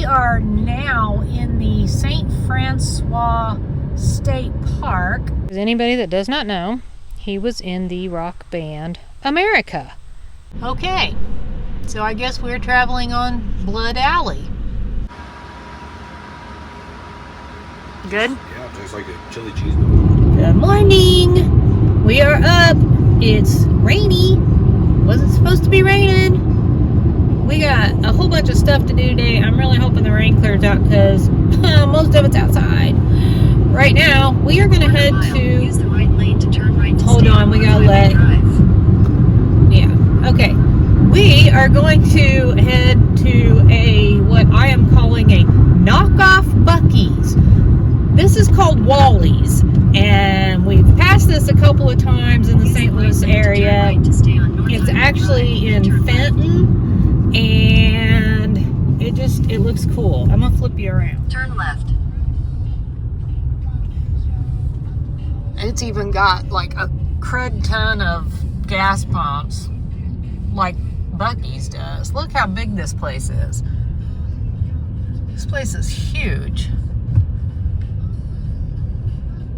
We are now in the St. Francois State Park. For anybody that does not know, he was in the rock band America. Okay, so I guess we're traveling on Blood Alley. Good? Yeah, it tastes like a chili cheese dog. Good morning! We are up. It's rainy. Wasn't supposed to be raining. We got a whole bunch of stuff to do today. I'm really hoping the rain clears out because most of it's outside. Right now, we are going to head to... Use the right lane to turn right to Hold on, we got to let... Yeah, okay. We are going to head to what I am calling a knockoff Buckee's. This is called Wally's, and we've passed this a couple of times in the St. Louis area. It's actually in Fenton, and it looks cool. I'm gonna flip you around. Turn left. It's even got like a crud ton of gas pumps, like Buckee's does. Look how big this place is. This place is huge.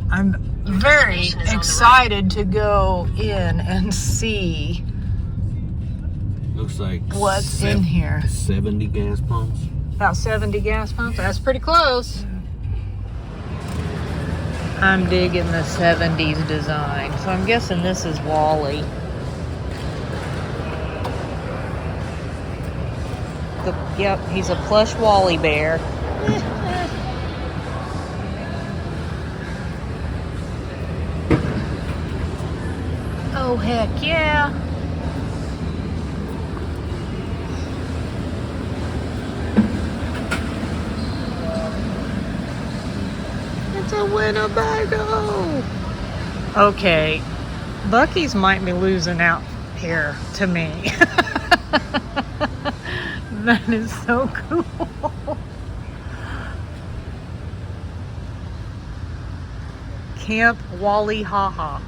I'm very excited to go in and see Looks like what's in here. 70 gas pumps. About 70 gas pumps. That's pretty close. I'm digging the 70s design. So I'm guessing this is Wally. Yep, he's a plush Wally bear. Oh, heck yeah. It's a Winnebago. Okay, Bucky's might be losing out here to me. That is so cool. Camp Wally Haha.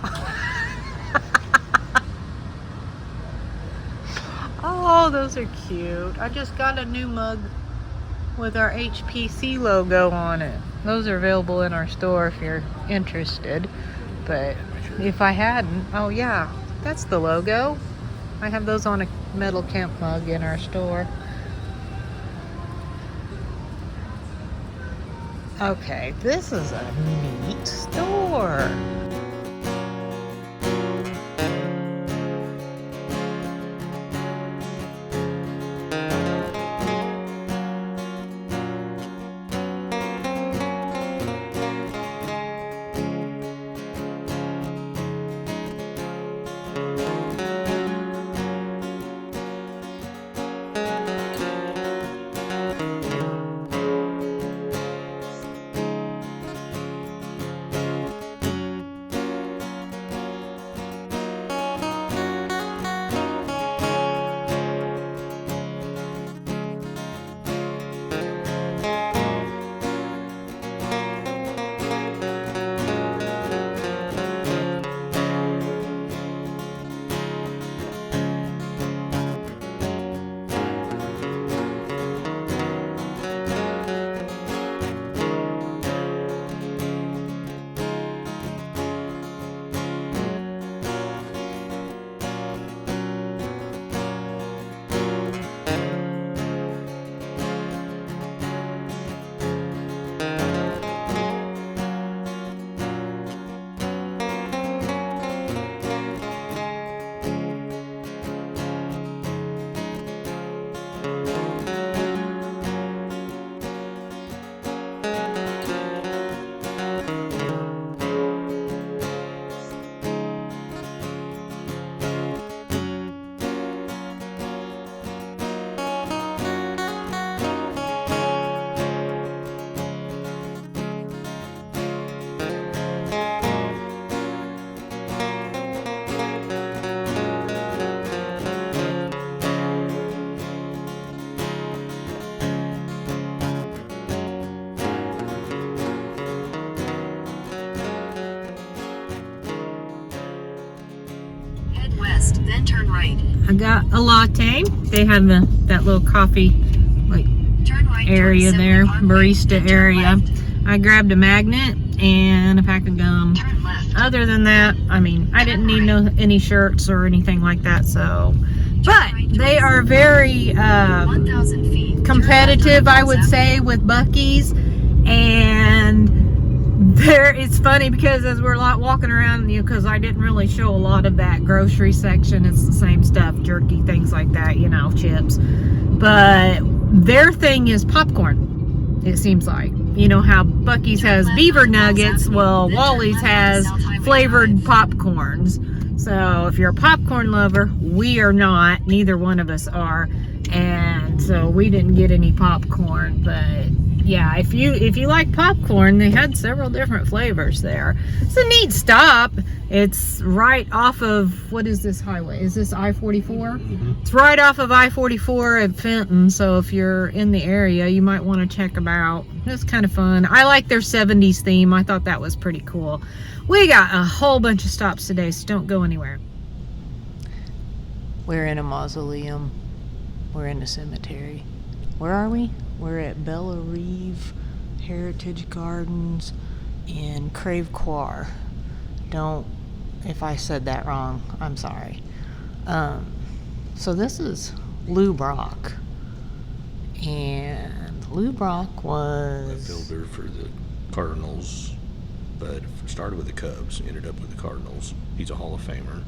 Oh, those are cute. I just got a new mug with our HPC logo on it. Those are available in our store if you're interested. But if I hadn't, oh yeah, that's the logo. I have those on a metal camp mug in our store. Okay, this is a neat store. West, then turn right. I got a latte. They have that little coffee, like, Turn right area there, barista area. I grabbed a magnet and a pack of gum. Turn left. Other than that, I mean, I didn't need any shirts or anything like that, so. But they are very 1,000 feet. competitive, I would say, with Bucky's. And it's funny because as we're walking around, because I didn't really show a lot of that grocery section. It's the same stuff, jerky, things like that, chips. But their thing is popcorn, it seems like. You know how Bucky's has beaver nuggets, well, Wally's has flavored popcorns. So if you're a popcorn lover, we are not. Neither one of us are. And so we didn't get any popcorn, but yeah, if you like popcorn, they had several different flavors there. It's a neat stop. It's right off of, what is this highway? Is this I-44? Mm-hmm. It's right off of I-44 at Fenton, so if you're in the area, you might want to check them out. It's kind of fun. I like their 70s theme. I thought that was pretty cool. We got a whole bunch of stops today, so don't go anywhere. We're in a mausoleum. We're in a cemetery. Where are we? We're at Bella Reeve Heritage Gardens in Francois. If I said that wrong, I'm sorry. So this is Lou Brock. And Lou Brock was Fielder for the Cardinals, but started with the Cubs, ended up with the Cardinals. He's a Hall of Famer.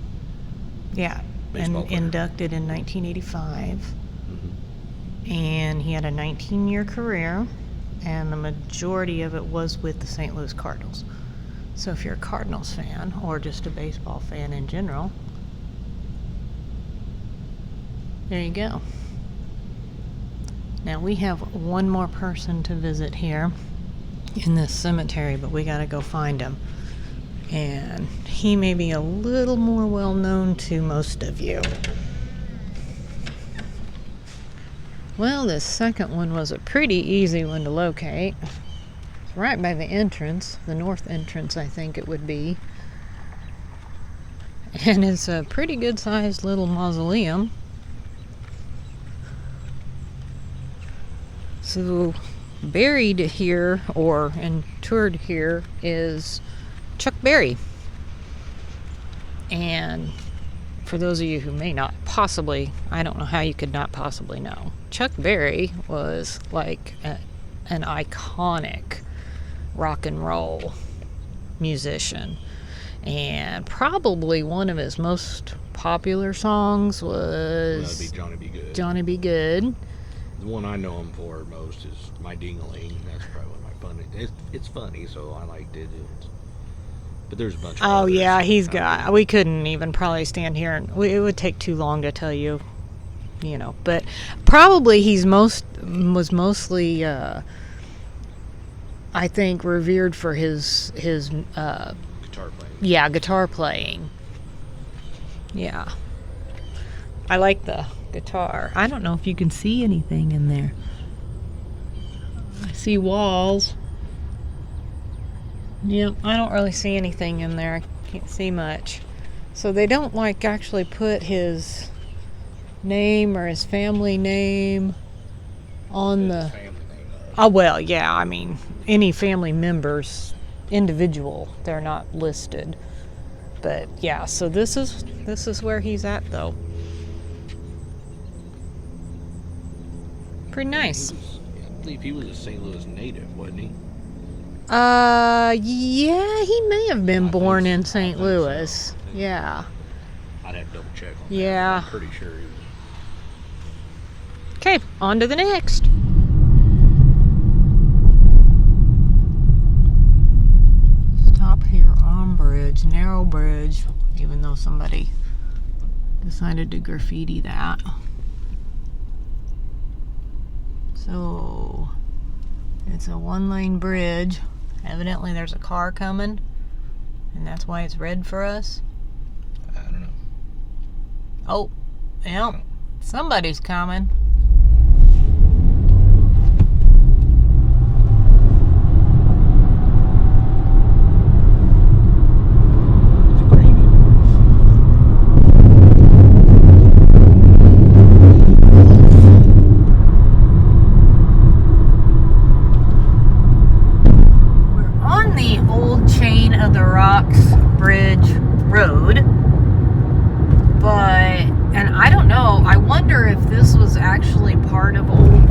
Yeah, Baseball and player. inducted in 1985. Mm-hmm. And he had a 19-year career, and the majority of it was with the St. Louis Cardinals. So if you're a Cardinals fan, or just a baseball fan in general, there you go. Now we have one more person to visit here in this cemetery, but we gotta go find him. And he may be a little more well known to most of you. Well, this second one was a pretty easy one to locate. It's right by the entrance, the north entrance, I think it would be. And it's a pretty good sized little mausoleum. So, buried here, or interred here, is Chuck Berry. And for those of you who may not possibly, I don't know how you could not possibly know, Chuck Berry was like an iconic rock and roll musician. And probably one of his most popular songs was That'd be Johnny B. Good. Johnny B. Good. The one I know him for most is My Ding-a-Ling. That's probably one of my funny. It's funny, so I liked it. But there's a bunch of Oh others. yeah, we couldn't even probably stand here, and it would take too long to tell you, but probably was mostly I think revered for his guitar playing. yeah, guitar playing. Yeah, I like the guitar. I don't know if you can see anything in there. I see walls. Yep, I don't really see anything in there. I can't see much. So they don't actually put his name or his family name on the... Family name. Oh, well, yeah, I mean, any family members, individual, they're not listed. But yeah, so this is where he's at, though. Pretty nice. I believe he was a St. Louis native, wasn't he? Yeah, he may have been born in St. so. Louis. Yeah. I'd have to double check on that. Yeah. I'm pretty sure he was. Okay, on to the next. Stop here on bridge, narrow bridge, even though somebody decided to graffiti that. So, it's a one-lane bridge. Evidently there's a car coming, and that's why it's red for us. I don't know. Oh, yeah, somebody's coming. It's a green. this was actually part of old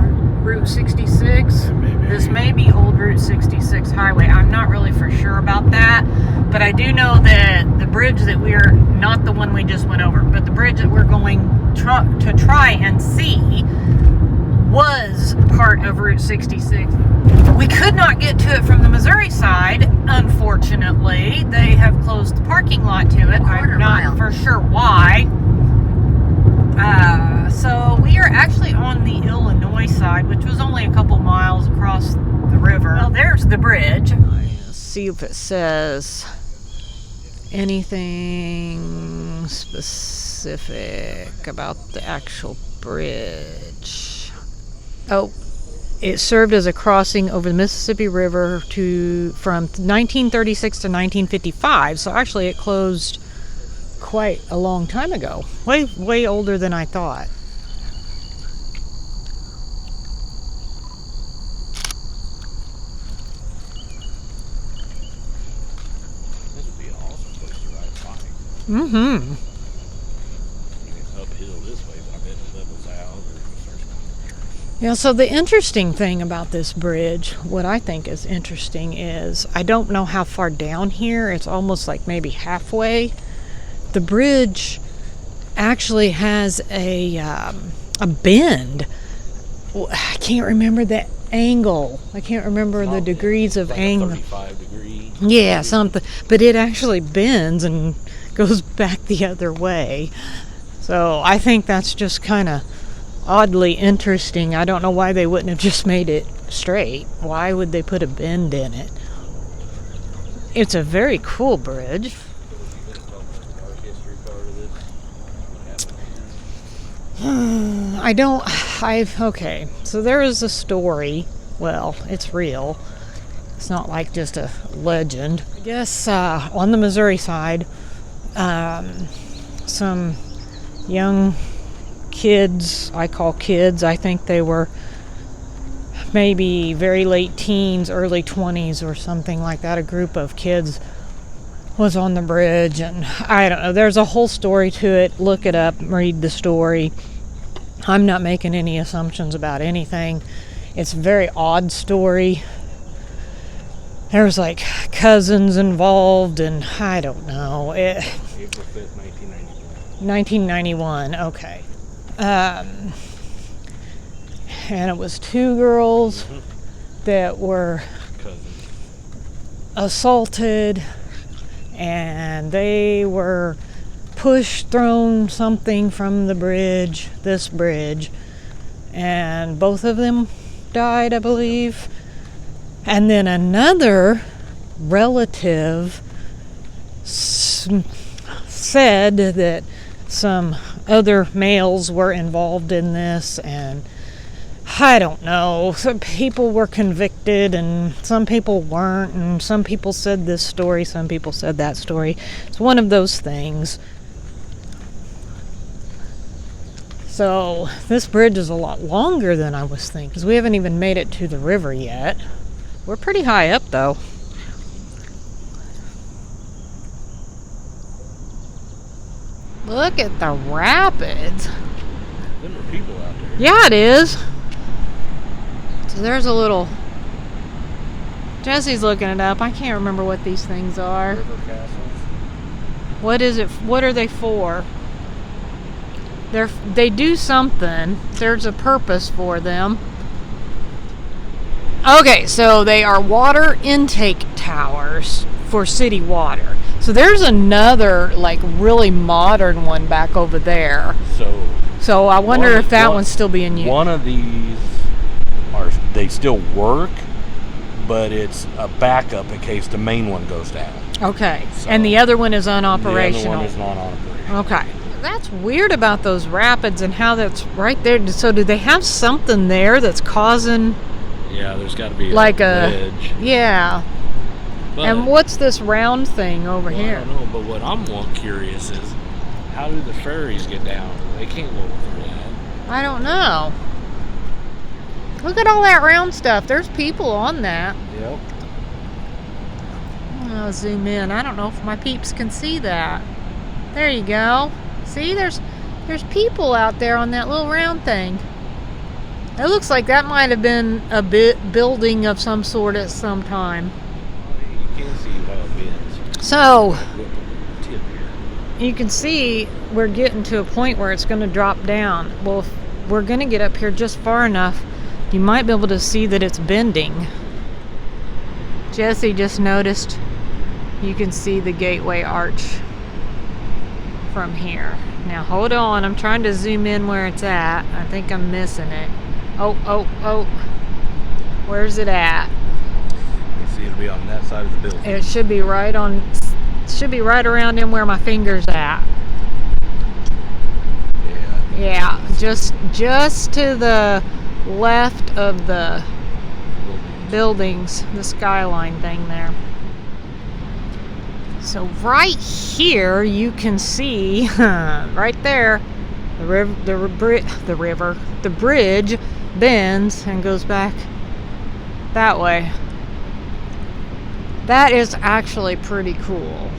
Route 66. Maybe. This may be old Route 66 highway. I'm not really for sure about that, but I do know that the bridge that we're, not the one we just went over, but the bridge that we're going to try and see was part of Route 66. We could not get to it from the Missouri side, unfortunately. They have closed the parking lot to it. I'm not for sure why. So we are actually on the Illinois side, which was only a couple miles across the river. Well, there's the bridge. Let's see if it says anything specific about the actual bridge. Oh, it served as a crossing over the Mississippi River from 1936 to 1955. So actually it closed quite a long time ago. Way older than I thought. This would be an awesome place to ride a bike. Mm-hmm. Even uphill this way, but I bet it levels out or starts going. Yeah, so the interesting thing about this bridge, what I think is interesting is, I don't know how far down here, it's almost like maybe halfway. The bridge actually has a bend. I can't remember the angle. I can't remember the degrees of like angle. 35 degree. Yeah, something. But it actually bends and goes back the other way. So I think that's just kind of oddly interesting. I don't know why they wouldn't have just made it straight. Why would they put a bend in it? It's a very cool bridge. Okay, so there is a story. Well, it's real. It's not like just a legend. I guess on the Missouri side, some young kids, I call kids, I think they were maybe very late teens, early 20s or something like that. A group of kids was on the bridge, and I don't know, there's a whole story to it. Look it up, read the story. I'm not making any assumptions about anything. It's a very odd story. There's like cousins involved, and I don't know. April 5th, 1991. 1991, okay. And it was two girls that were Cousins. assaulted, and they were thrown something from the bridge, this bridge, and both of them died, I believe. And then another relative said that some other males were involved in this, and I don't know, some people were convicted and some people weren't, and some people said this story, some people said that story. It's one of those things. So this bridge is a lot longer than I was thinking, because we haven't even made it to the river yet. We're pretty high up though. Look at the rapids. There are people out there. Yeah, it is. So there's a little... Jesse's looking it up. I can't remember what these things are. River castles. What is it? What are they for? They do something. There's a purpose for them. Okay, so they are water intake towers for city water. So there's another, like, really modern one back over there. So I wonder if that one's still being used. One of these they still work, but it's a backup in case the main one goes down. Okay, So and the other one is unoperational. The other one is non-operational. Okay. That's weird about those rapids and how that's right there. So do they have something there that's causing... Yeah, there's got to be like a a ledge. Yeah. But, And what's this round thing over well, here? I don't know, but what I'm more curious is, how do the ferries get down? They can't go through that. I don't know. Look at all that round stuff. There's people on that. Yep. I'll zoom in. I don't know if my peeps can see that. There you go. See, there's There's people out there on that little round thing. It looks like that might have been a building of some sort at some time. You can't see how it bends. So, Go up a tip here. you can see we're getting to a point where it's going to drop down. Well, if we're going to get up here just far enough, you might be able to see that it's bending. Jesse just noticed you can see the gateway arch from here. Now hold on, I'm trying to zoom in where it's at. I think I'm missing it. Oh. Where's it at? You see, it'll be on that side of the building. It should be right around in where my finger's at. Yeah. Yeah, just to the left of the buildings, the skyline thing there. So right here you can see right there the bridge bends and goes back that way. That is actually pretty cool.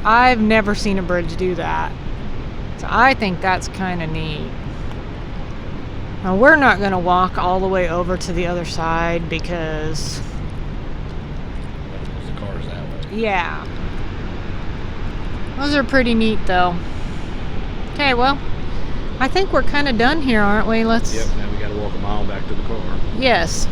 I've never seen a bridge do that. So I think that's kind of neat. Now we're not going to walk all the way over to the other side because the car's that way. yeah. Those are pretty neat though. Okay, well, I think we're kind of done here, aren't we? Let's. Yep, now we got to walk a mile back to the car. Yes.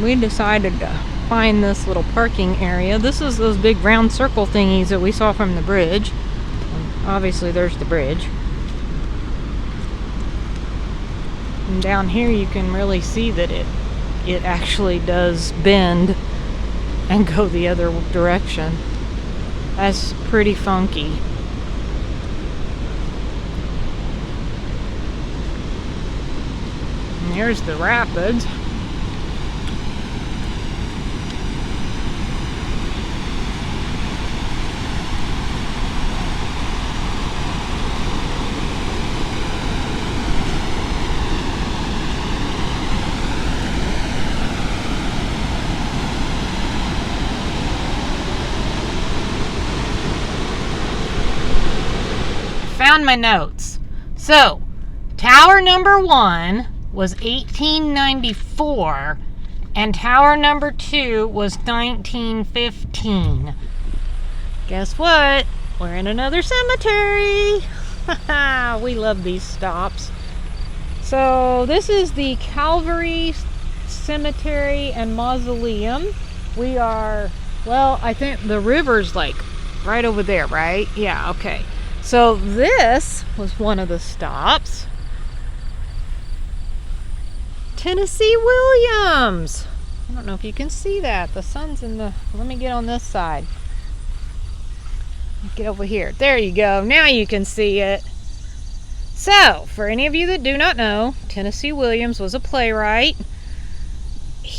We decided to find this little parking area. This is those big round circle thingies that we saw from the bridge. And obviously there's the bridge. And down here you can really see that it actually does bend and go the other direction. That's pretty funky. And here's the rapids. Found my notes. So, tower number 1 was 1894 and tower number 2 was 1915. Guess what? We're in another cemetery. We love these stops. So, this is the Calvary Cemetery and Mausoleum. We are, well, I think the river's like right over there, right? Yeah, okay. So this was one of the stops. Tennessee Williams. I don't know if you can see that. The sun's in the... Let me get on this side. Get over here. There you go. Now you can see it. So, for any of you that do not know, Tennessee Williams was a playwright.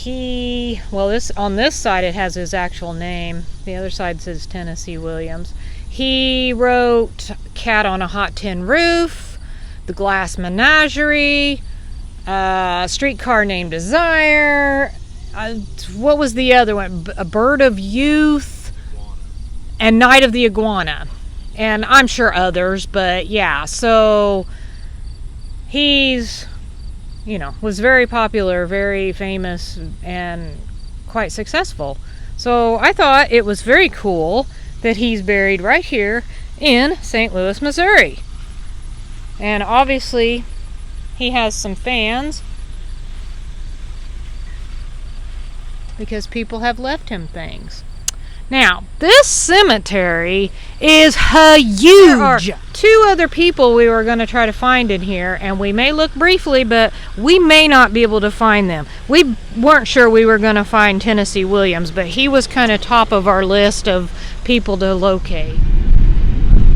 On this side it has his actual name. The other side says Tennessee Williams. He wrote Cat on a Hot Tin Roof, The Glass Menagerie, Streetcar Named Desire, what was the other one? A Bird of Youth, and Night of the Iguana. And I'm sure others, but yeah, so he's, was very popular, very famous, and quite successful. So I thought it was very cool that he's buried right here in St. Louis, Missouri. And obviously he has some fans because people have left him things. Now, this cemetery is huge. There are 2 other people we were going to try to find in here, and we may look briefly, but we may not be able to find them. We weren't sure we were going to find Tennessee Williams, but he was kind of top of our list of people to locate.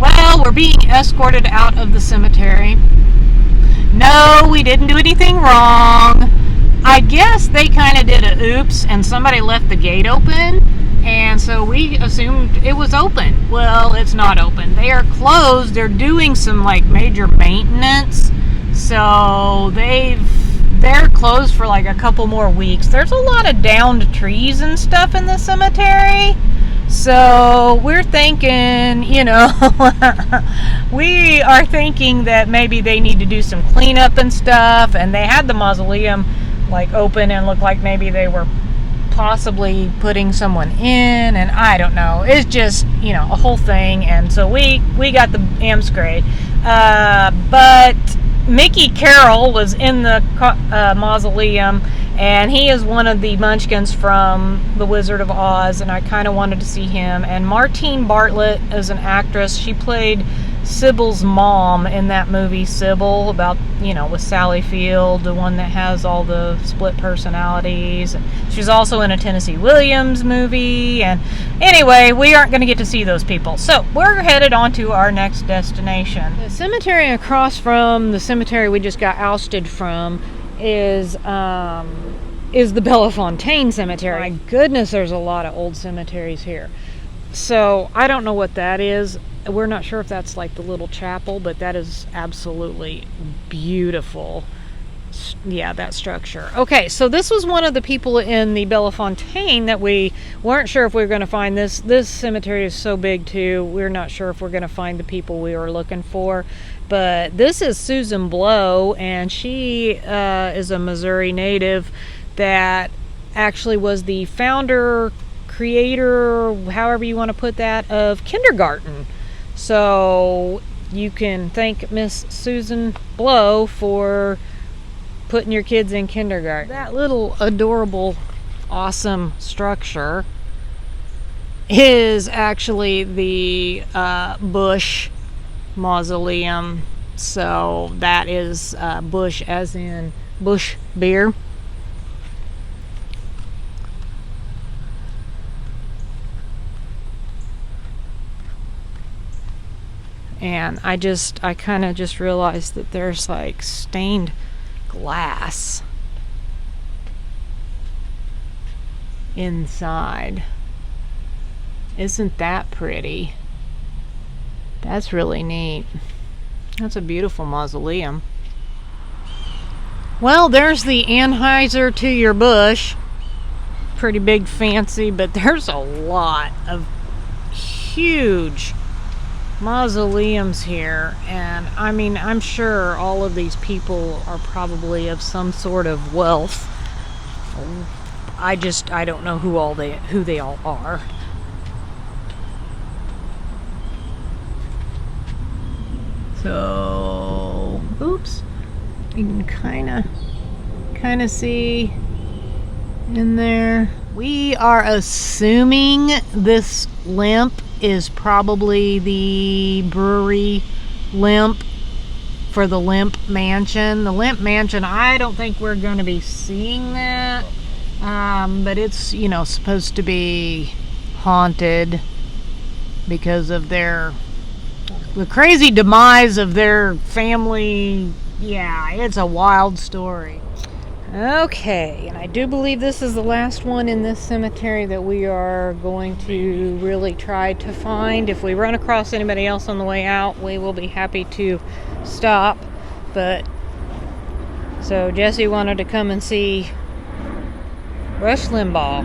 Well, we're being escorted out of the cemetery. No, we didn't do anything wrong. I guess they kind of did a oops, and somebody left the gate open. And so we assumed it was open. Well, it's not open. They are closed. They're doing some major maintenance. So they're closed for a couple more weeks. There's a lot of downed trees and stuff in the cemetery. So we're thinking, we are thinking that maybe they need to do some cleanup and stuff, and they had the mausoleum like open and looked like maybe they were possibly putting someone in, and I don't know. It's just, a whole thing, and so we got the Amscray. But Mickey Carroll was in the mausoleum, and he is one of the Munchkins from The Wizard of Oz, and I kind of wanted to see him. And Martine Bartlett is an actress. She played Sybil's mom in that movie Sybil, about, with Sally Field, the one that has all the split personalities. She's also in a Tennessee Williams movie. And anyway, we aren't going to get to see those people. So we're headed on to our next destination. The cemetery across from the cemetery we just got ousted from is the Bellefontaine Cemetery. My goodness, there's a lot of old cemeteries here. So I don't know what that is. We're not sure if that's like the little chapel, but that is absolutely beautiful. Yeah, that structure. Okay, so this was one of the people in the Bellefontaine that we weren't sure if we were going to find. This cemetery is so big too. We're not sure if we're going to find the people we were looking for. But this is Susan Blow, and she is a Missouri native that actually was the founder, creator, however you want to put that, of kindergarten. So you can thank Miss Susan Blow for putting your kids in kindergarten. That little adorable, awesome structure is actually the Bush Mausoleum. So that is Bush as in Bush beer. And I kind of just realized that there's like stained glass inside. Isn't that pretty? That's really neat. That's a beautiful mausoleum. Well, there's the Anheuser to your Bush. Pretty big, fancy, but there's a lot of huge mausoleums here, and I mean, I'm sure all of these people are probably of some sort of wealth. I don't know who they all are. So, oops, you can kind of see in there. We are assuming this limp is probably the brewery limp for the Limp Mansion. The Limp Mansion, I don't think we're going to be seeing that, but it's, supposed to be haunted because of the crazy demise of their family. Yeah, it's a wild story. Okay, and I do believe this is the last one in this cemetery that we are going to really try to find. If we run across anybody else on the way out, we will be happy to stop. But so Jesse wanted to come and see Rush Limbaugh,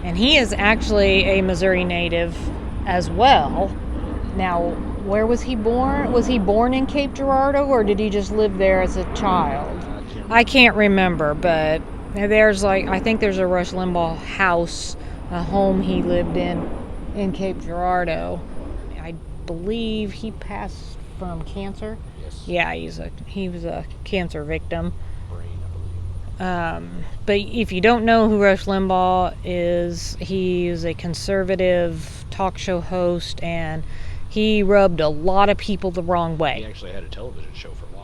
and he is actually a Missouri native as well. Now, where was he born? Was he born in Cape Girardeau, or did he just live there as a child? I can't remember, but I think there's a Rush Limbaugh house, a home he lived in Cape Girardeau. I believe he passed from cancer. Yes. Yeah, he was a cancer victim. Brain, I believe. But if you don't know who Rush Limbaugh is, he is a conservative talk show host, and he rubbed a lot of people the wrong way. He actually had a television show for a while.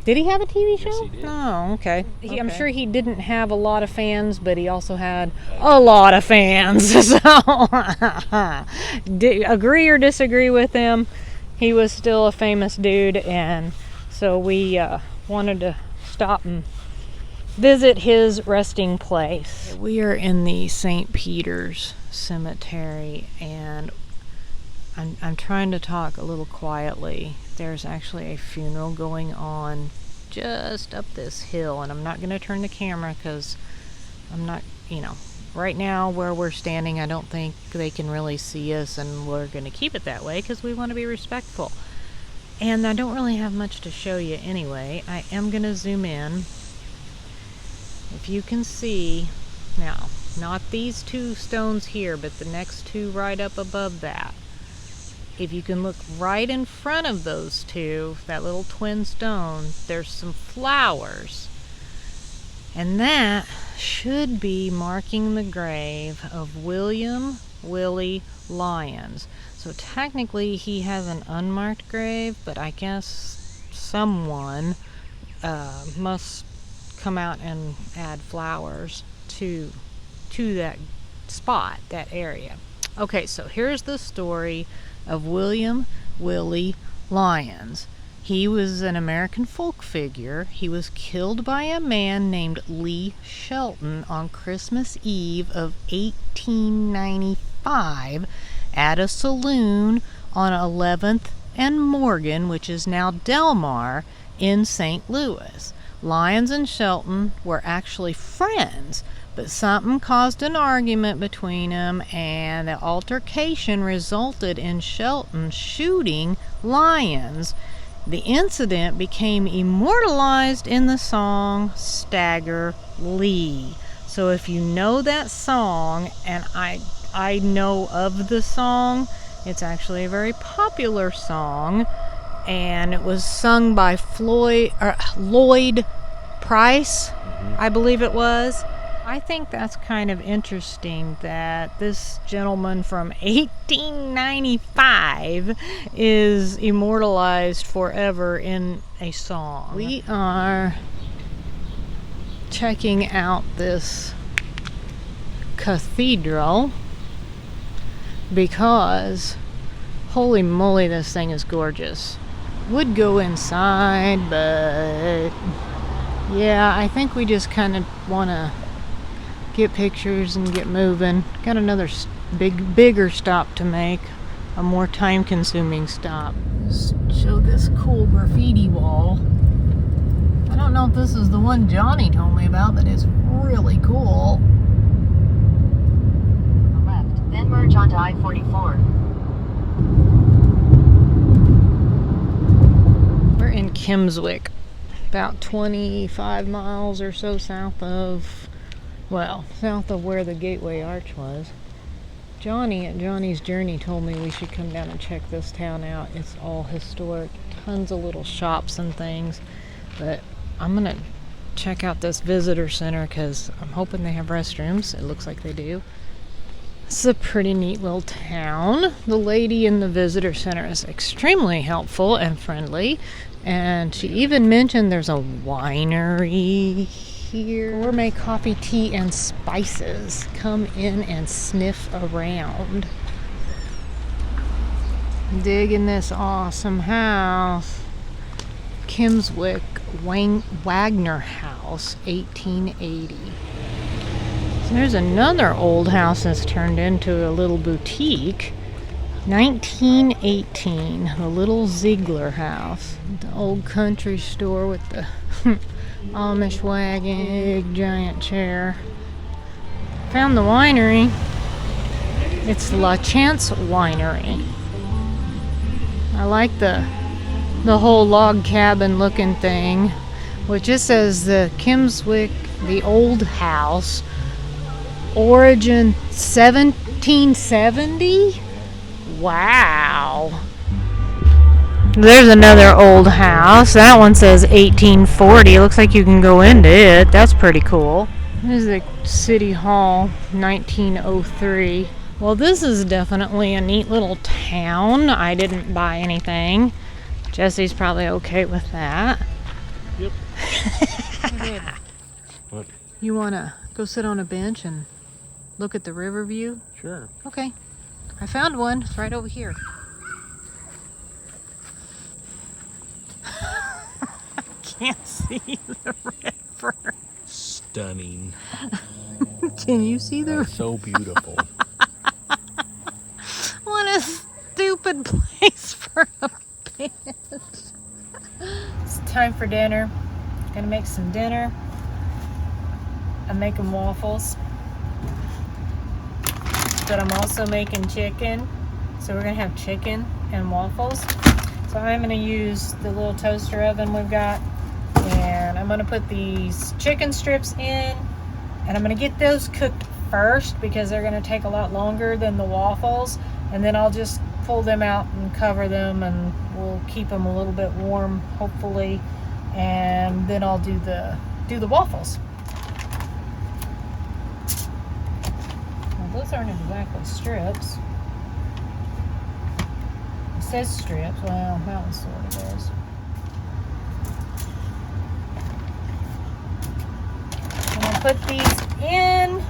Did he have a TV show? Yes, he did. Oh, okay. I'm sure he didn't have a lot of fans, but he also had a lot of fans. So, agree or disagree with him, he was still a famous dude, and so we wanted to stop and visit his resting place. We are in the St. Peter's Cemetery, and I'm trying to talk a little quietly. There's actually a funeral going on just up this hill, and I'm not going to turn the camera because I'm not, right now where we're standing, I don't think they can really see us, and we're going to keep it that way because we want to be respectful. And I don't really have much to show you anyway. I am going to zoom in. If you can see, now, not these two stones here, but the next two right up above that. If you can look right in front of those two, that little twin stone, there's some flowers. And that should be marking the grave of William Willie Lyons. So technically he has an unmarked grave, but I guess someone must come out and add flowers to that spot, that area. Okay, so here's the story of William Willie Lyons. He was an American folk figure. He was killed by a man named Lee Shelton on Christmas Eve of 1895 at a saloon on 11th and Morgan, which is now Delmar, in St. Louis. Lyons and Shelton were actually friends, but something caused an argument between them, and the altercation resulted in Shelton shooting Lyons. The incident became immortalized in the song Stagger Lee. So if you know that song, and I know of the song, it's actually a very popular song, and it was sung by Lloyd Price, I believe it was. I think that's kind of interesting that this gentleman from 1895 is immortalized forever in a song. We are checking out this cathedral because, holy moly, this thing is gorgeous. Would go inside, but yeah, I think we just kind of want to get pictures and get moving. Got another bigger stop to make, a more time-consuming stop. Just show this cool graffiti wall. I don't know if this is the one Johnny told me about, but it's really cool. Left, then merge onto I-44. We're in Kimmswick, about 25 miles or so south of where the Gateway Arch was. Johnny at Johnny's Journey told me we should come down and check this town out. It's all historic, tons of little shops and things. But I'm gonna check out this visitor center because I'm hoping they have restrooms. It looks like they do. It's a pretty neat little town. The lady in the visitor center is extremely helpful and friendly, and she even mentioned there's a winery here. Gourmet coffee, tea, and spices. Come in and sniff around. Digging this awesome house. Kimmswick Wagner House, 1880. So there's another old house that's turned into a little boutique. 1918, the little Ziegler House. The old country store with the Amish wagon, big giant chair. Found the winery. It's La Chance Winery. I like the whole log cabin looking thing, which just says the Kimmswick, the old house, origin 1770. Wow. There's another old house. That one says 1840. Looks like you can go into it. That's pretty cool. This is the City Hall, 1903. Well, this is definitely a neat little town. I didn't buy anything. Jesse's probably okay with that. Yep. What? You want to go sit on a bench and look at the river view? Sure. Okay. I found one. It's right over here. I can't see the river. Stunning. Can you see the river? That's so beautiful. What a stupid place for a bench. It's time for dinner. Gonna make some dinner. I'm making waffles. but I'm also making chicken. So we're gonna have chicken and waffles. So I'm gonna use the little toaster oven we've got, and I'm gonna put these chicken strips in, and I'm gonna get those cooked first because they're gonna take a lot longer than the waffles, and then I'll just pull them out and cover them, and we'll keep them a little bit warm, hopefully, and then I'll do the waffles. Well, those aren't exactly strips. It says strips. Well, that one sort of is. I'm gonna put these in.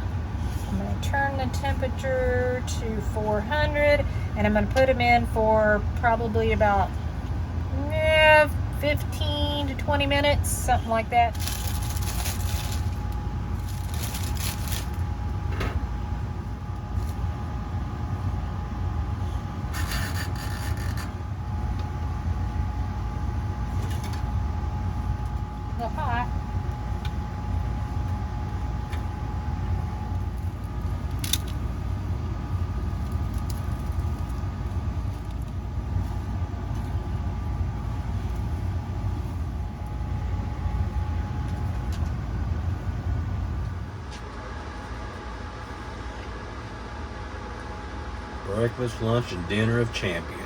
I'm going to turn the temperature to 400, and I'm going to put them in for probably about 15 to 20 minutes, something like that. A little hot. Breakfast, lunch, and dinner of champions.